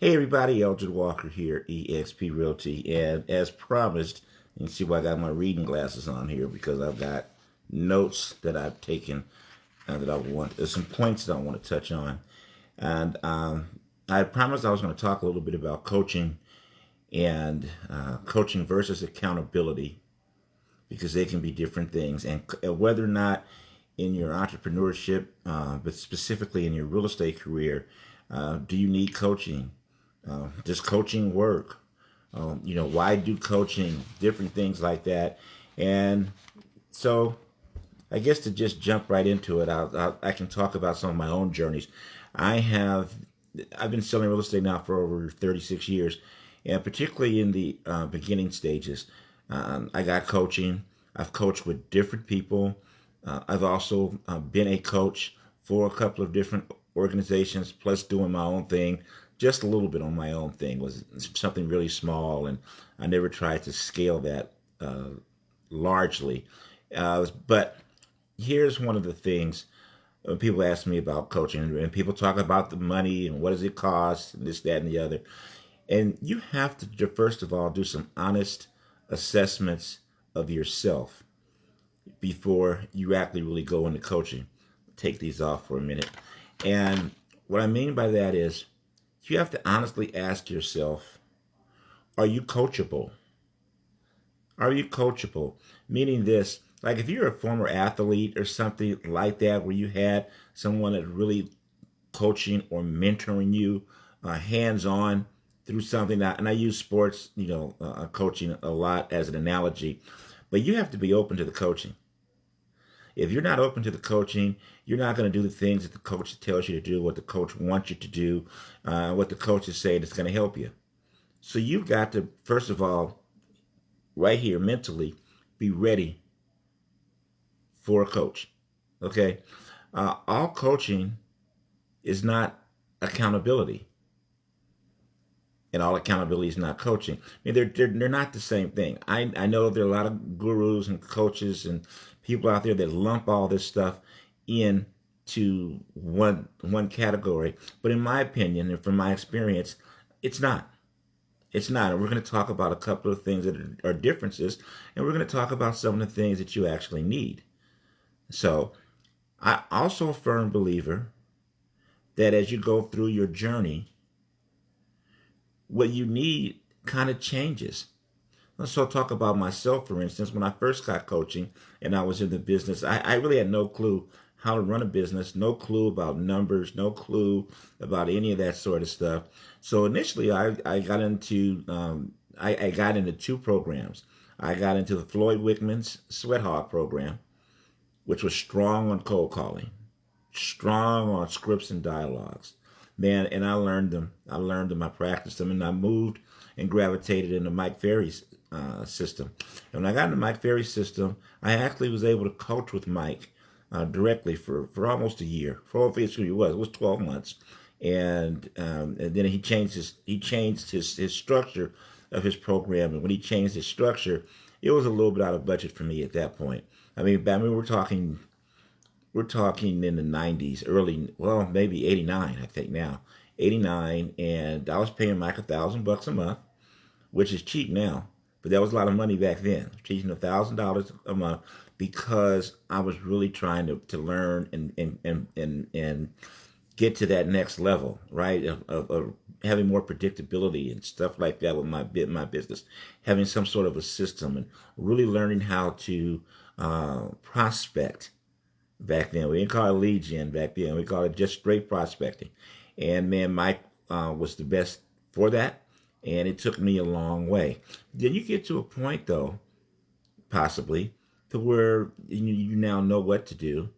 Hey everybody, Eldred Walker here, eXp Realty, and as promised, you can see why I got my reading glasses on here because I've got notes that I've taken that I want. There's some points that I want to touch on, and I promised I was going to talk a little bit about coaching and coaching versus accountability because they can be different things, and whether or not in your entrepreneurship, but specifically in your real estate career, do you need coaching? Does coaching work? Why do coaching? Different things like that. And so I guess to just jump right into it, I can talk about some of my own journeys. I have, I've been selling real estate now for over 36 years, and particularly in the beginning stages, I got coaching. I've coached with different people. I've also been a coach for a couple of different organizations, plus doing my own thing. Just a little bit on my own thing was something really small, and I never tried to scale that largely. But here's one of the things when people ask me about coaching, and people talk about the money and what does it cost, and this, that, and the other. And you have to, first of all, do some honest assessments of yourself before you actually really go into coaching. Take these off for a minute. And what I mean by that is you have to honestly ask yourself, are you coachable? Are you coachable? Meaning this, like if you're a former athlete or something like that, where you had someone that really coaching or mentoring you hands on through something that, and I use sports, coaching a lot as an analogy, but you have to be open to the coaching. If you're not open to the coaching, you're not going to do the things that the coach tells you to do, what the coach wants you to do, what the coach is saying that's going to help you. So you've got to, first of all, right here mentally, be ready for a coach. Okay? All coaching is not accountability, and all accountability is not coaching. I mean, they're not the same thing. I know there are a lot of gurus and coaches and people out there that lump all this stuff in to one category. But in my opinion and from my experience, it's not. It's not. And we're going to talk about a couple of things that are differences, and we're going to talk about some of the things that you actually need. So I also a firm believer that as you go through your journey, what you need kind of changes. Let's so talk about myself, for instance. When I first got coaching and I was in the business, I really had no clue how to run a business, no clue about numbers, no clue about any of that sort of stuff. So initially, I got into I got into two programs. I got into the Floyd Wickman's Sweat Hog program, which was strong on cold calling, strong on scripts and dialogues. Man, and I learned them. I practiced them, and I moved and gravitated into Mike Ferry's system. And when I got into Mike Ferry's system, I actually was able to coach with Mike directly for almost a year. For basically it was 12 months, and then he changed his structure of his program. And when he changed his structure, it was a little bit out of budget for me at that point. I mean, we're talking in the 90s, early, well, maybe 89, I think now. 89, and I was paying Mike $1,000 a month, which is cheap now, but that was a lot of money back then. Teaching $1,000 a month because I was really trying to learn and get to that next level, right? Of having more predictability and stuff like that with my business, having some sort of a system, and really learning how to prospect. Back then, we didn't call it lead gen. Back then, we called it just straight prospecting. And man, Mike was the best for that, and it took me a long way. Then you get to a point, though, possibly, to where you now know what to do,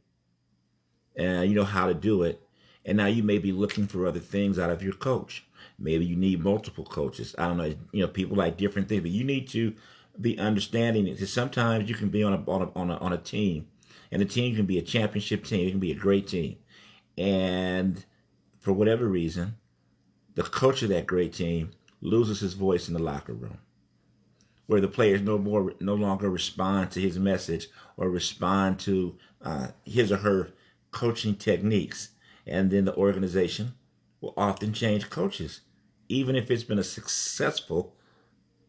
and you know how to do it, and now you may be looking for other things out of your coach. Maybe you need multiple coaches. I don't know. People like different things, but you need to be understanding it. Because sometimes you can be on a team, and the team can be a championship team. It can be a great team, and for whatever reason, the coach of that great team loses his voice in the locker room, where the players no longer respond to his message or respond to his or her coaching techniques, and then the organization will often change coaches even if it's been a successful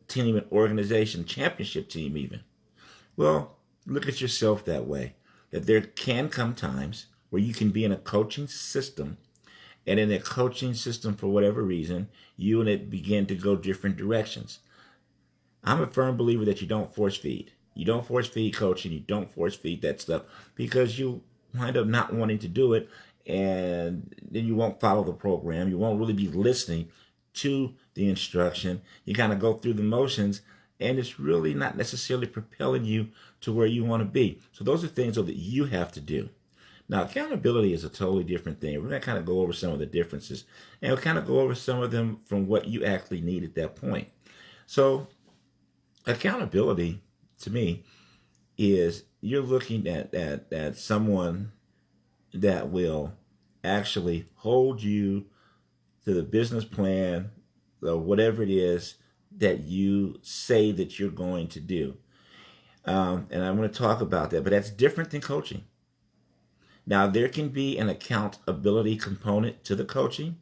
team and organization, championship team even. Well, look at yourself that way. That there can come times where you can be in a coaching system, and in that coaching system, for whatever reason, you and it begin to go different directions. I'm a firm believer that you don't force feed. You don't force feed coaching. You don't force feed that stuff, because you wind up not wanting to do it, and then you won't follow the program. You won't really be listening to the instruction. You kind of go through the motions, and it's really not necessarily propelling you to where you want to be. So those are things that you have to do. Now, accountability is a totally different thing. We're going to kind of go over some of the differences, and we'll kind of go over some of them from what you actually need at that point. So accountability, to me, is you're looking at someone that will actually hold you to the business plan or whatever it is that you say that you're going to do. And I'm going to talk about that, but that's different than coaching. Now, there can be an accountability component to the coaching,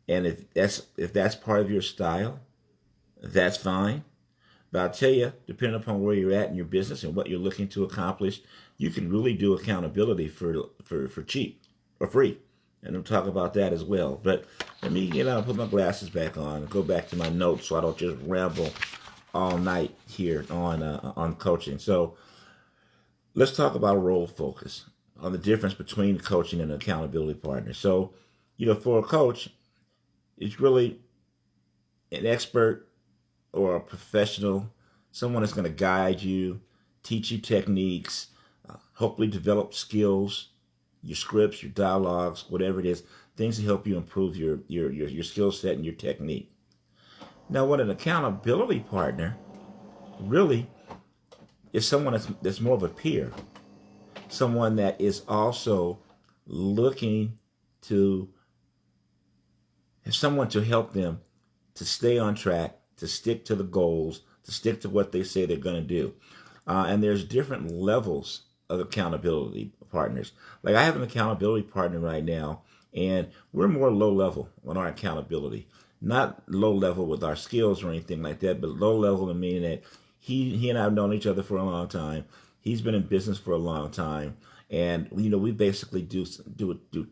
and if that's part of your style, that's fine. But I'll tell you, depending upon where you're at in your business and what you're looking to accomplish, you can really do accountability for cheap or free. And we'll talk about that as well. But let me put my glasses back on and go back to my notes so I don't just ramble all night here on coaching. So let's talk about role focus, on the difference between coaching and accountability partner. So, for a coach, it's really an expert or a professional, someone that's going to guide you, teach you techniques, hopefully develop skills, your scripts, your dialogues, whatever it is, things to help you improve your skill set and your technique. Now, what an accountability partner really is someone that's more of a peer, someone that is also looking to have someone to help them to stay on track, to stick to the goals, to stick to what they say they're going to do. And there's different levels of accountability partners. Like, I have an accountability partner right now, and we're more low level on our accountability. Not low level with our skills or anything like that, but low level in meaning that he and I have known each other for a long time. He's been in business for a long time, and we basically do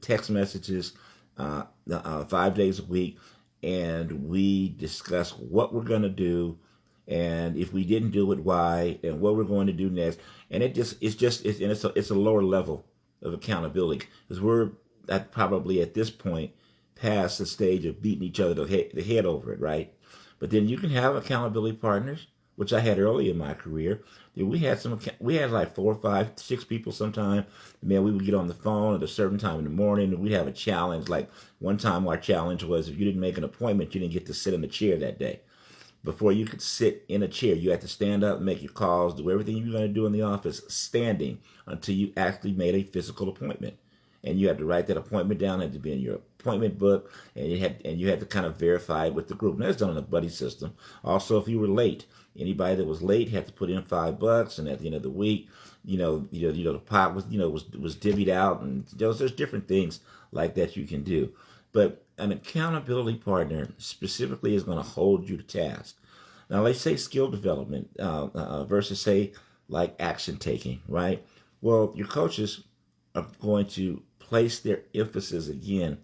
text messages 5 days a week, and we discuss what we're going to do, and if we didn't do it, why, and what we're going to do next. And it's a lower level of accountability, because we're probably at this point past the stage of beating each other the head over it, right? But then you can have accountability partners, which I had early in my career. We had like 4, 5, 6 people sometime. Man, we would get on the phone at a certain time in the morning, and we'd have a challenge. Like, one time our challenge was, if you didn't make an appointment, you didn't get to sit in the chair that day. Before you could sit in a chair, you had to stand up, make your calls, do everything you were going to do in the office standing until you actually made a physical appointment. And you had to write that appointment down, it had to be in your appointment book, and you had to kind of verify it with the group. And that's done in a buddy system. Also, if you were late, anybody that was late had to put in $5, and at the end of the week, the pot was divvied out, and there's different things like that you can do. But an accountability partner specifically is going to hold you to task. Now, let's say skill development versus, say, like action taking, right? Well, your coaches are going to place their emphasis again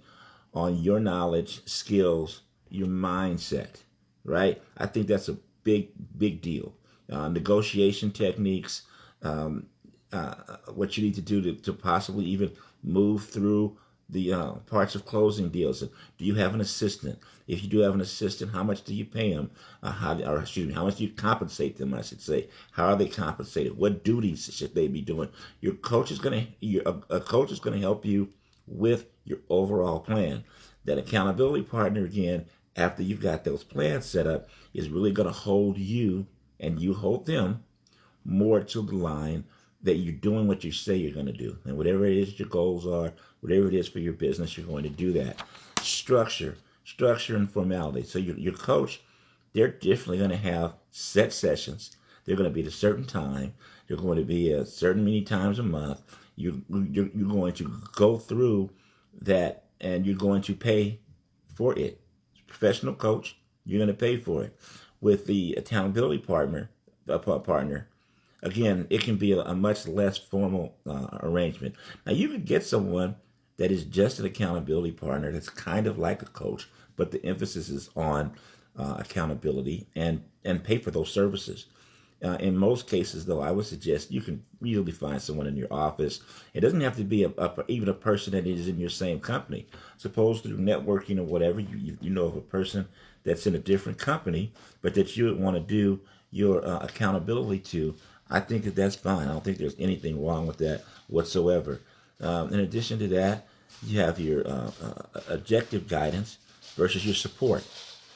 on your knowledge, skills, your mindset, right? I think that's a big deal. Negotiation techniques, what you need to do to possibly even move through the parts of closing deals. Do you have an assistant? If you do have an assistant, how much do you pay them? How much do you compensate them, I should say? How are they compensated? What duties should they be doing? A coach is going to help you with your overall plan. That accountability partner, again, after you've got those plans set up, is really going to hold you, and you hold them, more to the line that you're doing what you say you're going to do. And whatever it is your goals are, whatever it is for your business, you're going to do that. Structure and formality. So your coach, they're definitely going to have set sessions. They're going to be at a certain time. They're going to be a certain many times a month. You're going to go through that, and you're going to pay for it. professional coach, you're going to pay for it. With the accountability partner, again, it can be a much less formal arrangement. Now, you can get someone that is just an accountability partner that's kind of like a coach, but the emphasis is on accountability and pay for those services. In most cases, though, I would suggest you can usually find someone in your office. It doesn't have to be even a person that is in your same company. Suppose through networking or whatever, you know of a person that's in a different company, but that you would want to do your accountability to. I think that that's fine. I don't think there's anything wrong with that whatsoever. In addition to that, you have your objective guidance versus your support.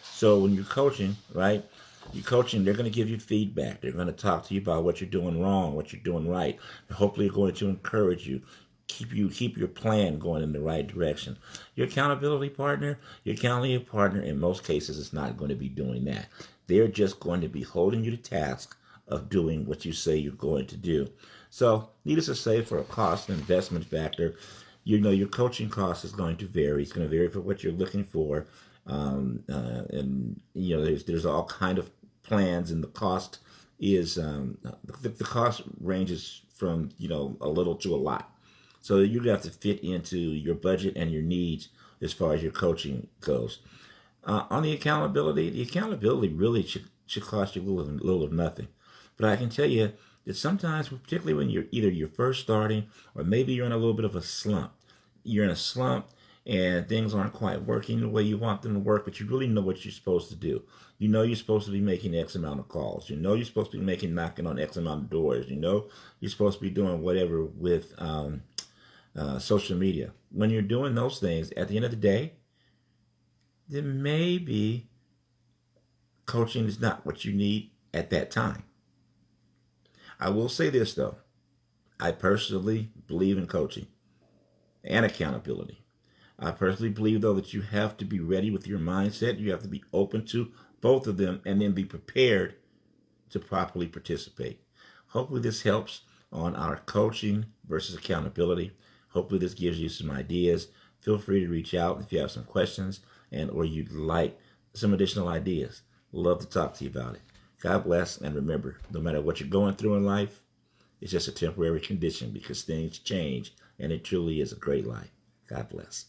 So when you're coaching, right? You're coaching, they're going to give you feedback. They're going to talk to you about what you're doing wrong, what you're doing right. And hopefully they're going to encourage you, keep your plan going in the right direction. Your accountability partner in most cases is not going to be doing that. They're just going to be holding you to task of doing what you say you're going to do. So, needless to say, for a cost and investment factor, your coaching cost is going to vary. It's going to vary for what you're looking for. And there's all kind of plans, and the cost is the cost ranges from a little to a lot. So you have to fit into your budget and your needs as far as your coaching goes. On the accountability really should cost you little of nothing. But I can tell you that sometimes, particularly when you're first starting, or maybe you're in a little bit of a slump, and things aren't quite working the way you want them to work, but you really know what you're supposed to do. You know you're supposed to be making X amount of calls. You know you're supposed to be knocking on X amount of doors. You know you're supposed to be doing whatever with social media. When you're doing those things, at the end of the day, then maybe coaching is not what you need at that time. I will say this, though. I personally believe in coaching and accountability. I personally believe, though, that you have to be ready with your mindset. You have to be open to both of them and then be prepared to properly participate. Hopefully this helps on our coaching versus accountability. Hopefully this gives you some ideas. Feel free to reach out if you have some questions or you'd like some additional ideas. Love to talk to you about it. God bless, and remember, no matter what you're going through in life, it's just a temporary condition because things change, and it truly is a great life. God bless.